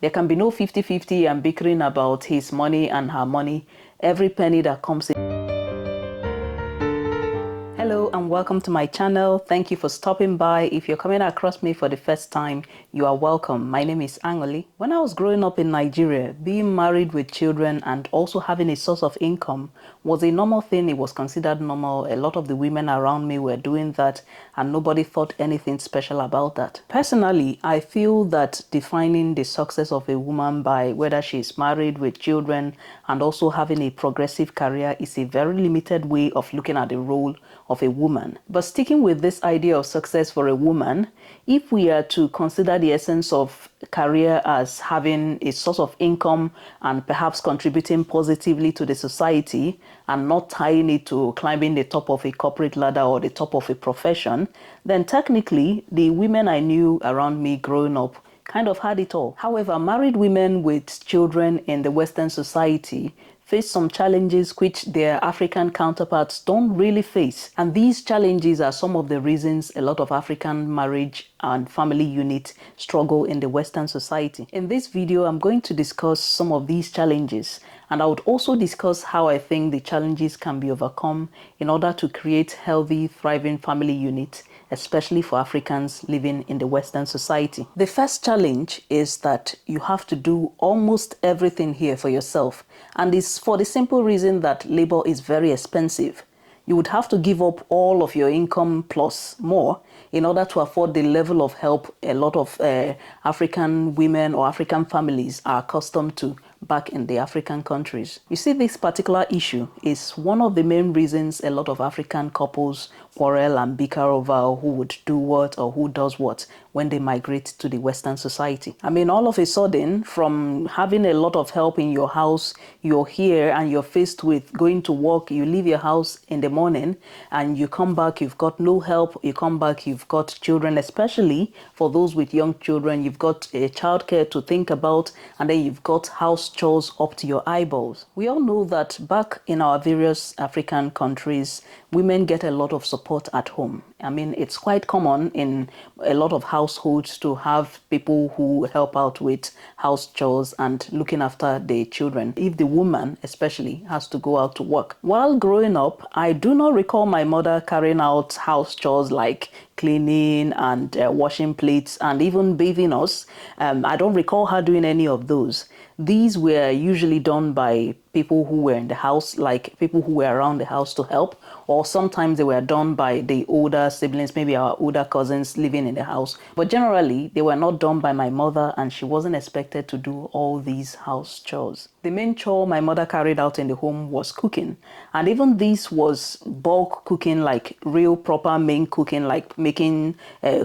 There can be no 50-50 and bickering about his money and her money. Every penny that comes in. Hello and welcome to my channel. Thank you for stopping by. If you're coming across me for the first time, you are welcome. My name is Angoli. When I was growing up in Nigeria, being married with children and also having a source of income was a normal thing. It was considered normal. A lot of the women around me were doing that and nobody thought anything special about that. Personally, I feel that defining the success of a woman by whether she's married with children and also having a progressive career is a very limited way of looking at the role of a woman. But sticking with this idea of success for a woman, if we are to consider the essence of career as having a source of income and perhaps contributing positively to the society and not tying it to climbing the top of a corporate ladder or the top of a profession, then technically the women I knew around me growing up kind of had it all. However, married women with children in the Western society face some challenges which their African counterparts don't really face. And these challenges are some of the reasons a lot of African marriage and family units struggle in the Western society. In this video, I'm going to discuss some of these challenges, and I would also discuss how I think the challenges can be overcome in order to create healthy, thriving family units, especially for Africans living in the Western society. The first challenge is that you have to do almost everything here for yourself, and it's for the simple reason that labor is very expensive. You would have to give up all of your income plus more in order to afford the level of help a lot of African women or African families are accustomed to back in the African countries. You see, this particular issue is one of the main reasons a lot of African couples quarrel and bicker over who would do what or who does what when they migrate to the Western society. I mean, all of a sudden, from having a lot of help in your house, you're here and you're faced with going to work. You leave your house in the morning and you come back, you've got no help. You come back, you've got children, especially for those with young children. You've got childcare to think about, and then you've got house chores up to your eyeballs. We all know that back in our various African countries, women get a lot of support at home. I mean, it's quite common in a lot of households to have people who help out with house chores and looking after the children, if the woman especially has to go out to work. While growing up, I do not recall my mother carrying out house chores like cleaning and washing plates and even bathing us. I don't recall her doing any of those. These were usually done by people who were in the house, like people who were around the house to help, or sometimes they were done by the older siblings, maybe our older cousins living in the house. But generally, they were not done by my mother, and she wasn't expected to do all these house chores. The main chore my mother carried out in the home was cooking. And even this was bulk cooking, like real proper main cooking, like making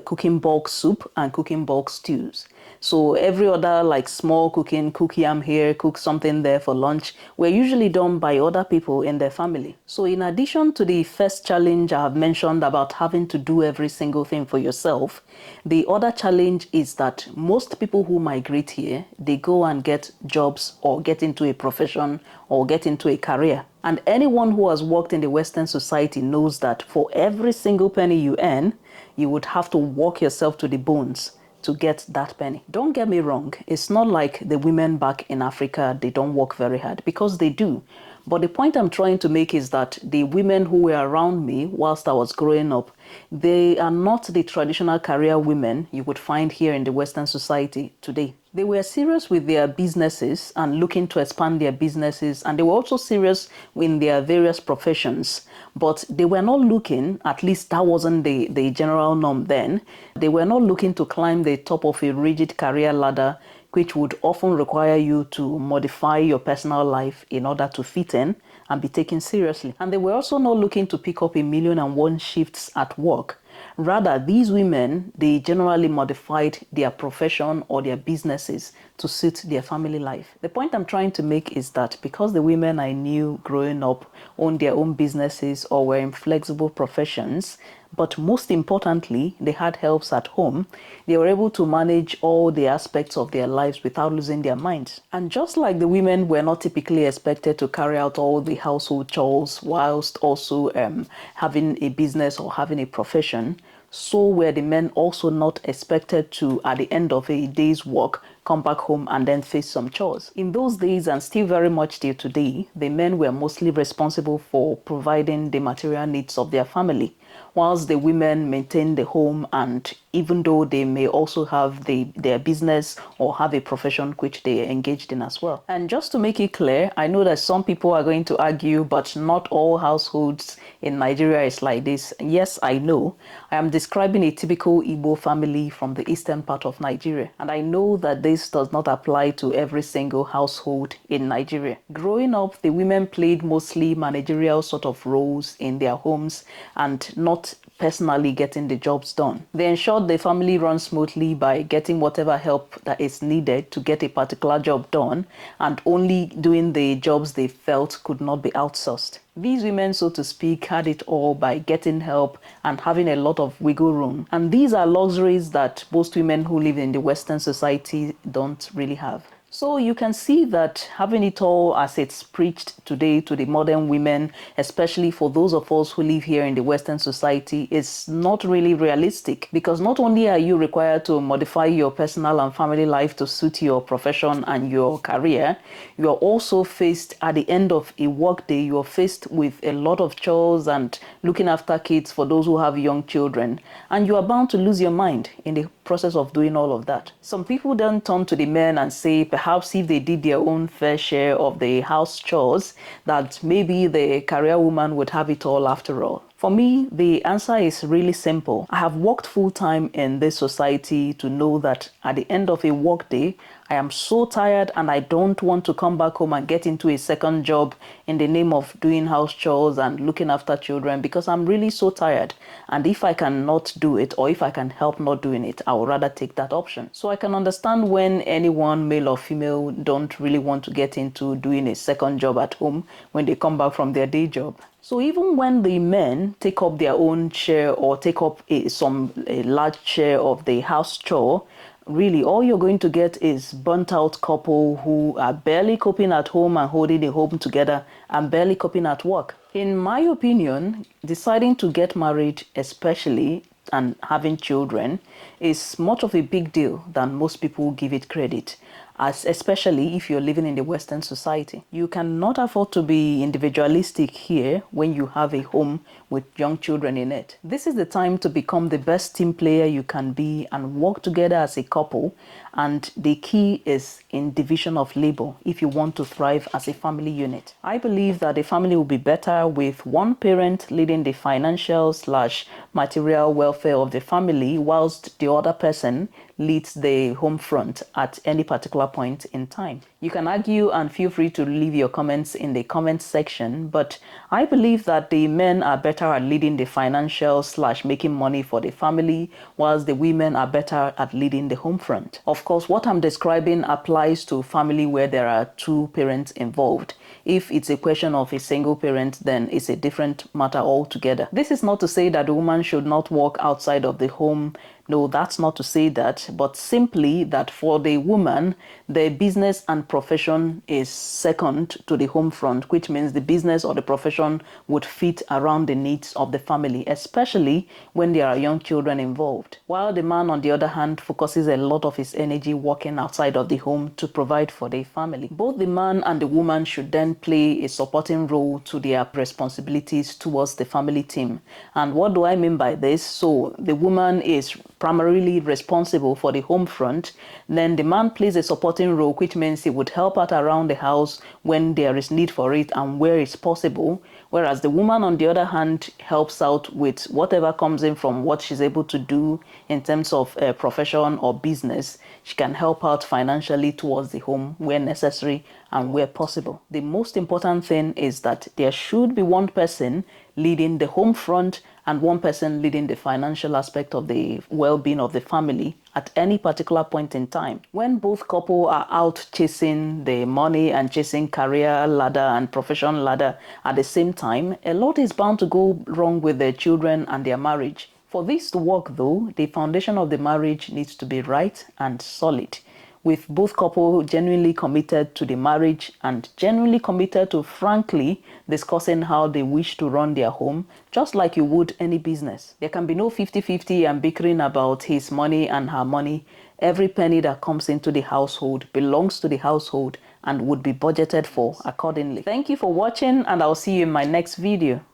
cooking bulk soup and cooking bulk stews. So every other like small cooking, cook yam here, cook something there for lunch, were usually done by other people in their family. So in addition to the first challenge I have mentioned about having to do every single thing for yourself, the other challenge is that most people who migrate here, they go and get jobs or get into a profession or get into a career. And anyone who has worked in the Western society knows that for every single penny you earn, you would have to work yourself to the bones to get that penny. Don't get me wrong, it's not like the women back in Africa, they don't work very hard, because they do. But the point I'm trying to make is that the women who were around me whilst I was growing up, they are not the traditional career women you would find here in the Western society today. They were serious with their businesses and looking to expand their businesses, and they were also serious in their various professions. But they were not looking, at least that wasn't the general norm then, they were not looking to climb the top of a rigid career ladder, which would often require you to modify your personal life in order to fit in and be taken seriously. And they were also not looking to pick up 1,000,001 shifts at work. Rather, these women, they generally modified their profession or their businesses to suit their family life. The point I'm trying to make is that because the women I knew growing up owned their own businesses or were in flexible professions, but most importantly, they had helps at home, they were able to manage all the aspects of their lives without losing their minds. And just like the women were not typically expected to carry out all the household chores whilst also having a business or having a profession, so were the men also not expected to, at the end of a day's work, come back home and then face some chores. In those days, and still very much till today, the men were mostly responsible for providing the material needs of their family, whilst the women maintain the home, and even though they may also have their business or have a profession which they are engaged in as well. And just to make it clear, I know that some people are going to argue, but not all households in Nigeria is like this. Yes, I know. I am describing a typical Igbo family from the eastern part of Nigeria, and I know that this does not apply to every single household in Nigeria. Growing up, the women played mostly managerial sort of roles in their homes and not personally getting the jobs done. They ensured the family runs smoothly by getting whatever help that is needed to get a particular job done, and only doing the jobs they felt could not be outsourced. These women, so to speak, had it all by getting help and having a lot of wiggle room. And these are luxuries that most women who live in the Western society don't really have. So you can see that having it all as it's preached today to the modern women, especially for those of us who live here in the Western society, is not really realistic, because not only are you required to modify your personal and family life to suit your profession and your career, you are also faced at the end of a workday, you are faced with a lot of chores and looking after kids for those who have young children, and you are bound to lose your mind in the process of doing all of that. Some people then turn to the men and say perhaps if they did their own fair share of the house chores, that maybe the career woman would have it all after all. For me, the answer is really simple. I have worked full-time in this society to know that at the end of a workday, I am so tired and I don't want to come back home and get into a second job in the name of doing house chores and looking after children, because I'm really so tired. And if I cannot do it, or if I can help not doing it, I would rather take that option. So I can understand when anyone, male or female, don't really want to get into doing a second job at home when they come back from their day job. So even when the men take up their own share or take up a large share of the house chore, really all you're going to get is burnt out couple who are barely coping at home and holding the home together and barely coping at work. In my opinion, deciding to get married, especially, and having children, is much of a big deal than most people give it credit, especially if you're living in the Western society. You cannot afford to be individualistic here when you have a home with young children in it. This is the time to become the best team player you can be and work together as a couple, and the key is in division of labor if you want to thrive as a family unit. I believe that a family will be better with one parent leading the financial/material welfare of the family, whilst the other person leads the home front at any particular point in time. You can argue, and feel free to leave your comments in the comment section, but I believe that the men are better at leading the financial/making money for the family, whilst the women are better at leading the home front. Of course, what I'm describing applies to family where there are two parents involved. If it's a question of a single parent, then it's a different matter altogether. This is not to say that the woman should not work outside of the home. No, that's not to say that, but simply that for the woman, the business and profession is second to the home front, which means the business or the profession would fit around the needs of the family, especially when there are young children involved. While the man, on the other hand, focuses a lot of his energy working outside of the home to provide for the family. Both the man and the woman should then play a supporting role to their responsibilities towards the family team. And what do I mean by this? So the woman is primarily responsible for the home front, then the man plays a supporting role, which means he would help out around the house when there is need for it and where it's possible, whereas the woman, on the other hand, helps out with whatever comes in from what she's able to do in terms of profession or business. She can help out financially towards the home where necessary and where possible. The most important thing is that there should be one person leading the home front and one person leading the financial aspect of the well-being of the family at any particular point in time. When both couples are out chasing the money and chasing career ladder and profession ladder at the same time, a lot is bound to go wrong with their children and their marriage. For this to work though, the foundation of the marriage needs to be right and solid, with both couples genuinely committed to the marriage and genuinely committed to frankly discussing how they wish to run their home, just like you would any business. There can be no 50-50 and bickering about his money and her money. Every penny that comes into the household belongs to the household and would be budgeted for accordingly. Thank you for watching, and I'll see you in my next video.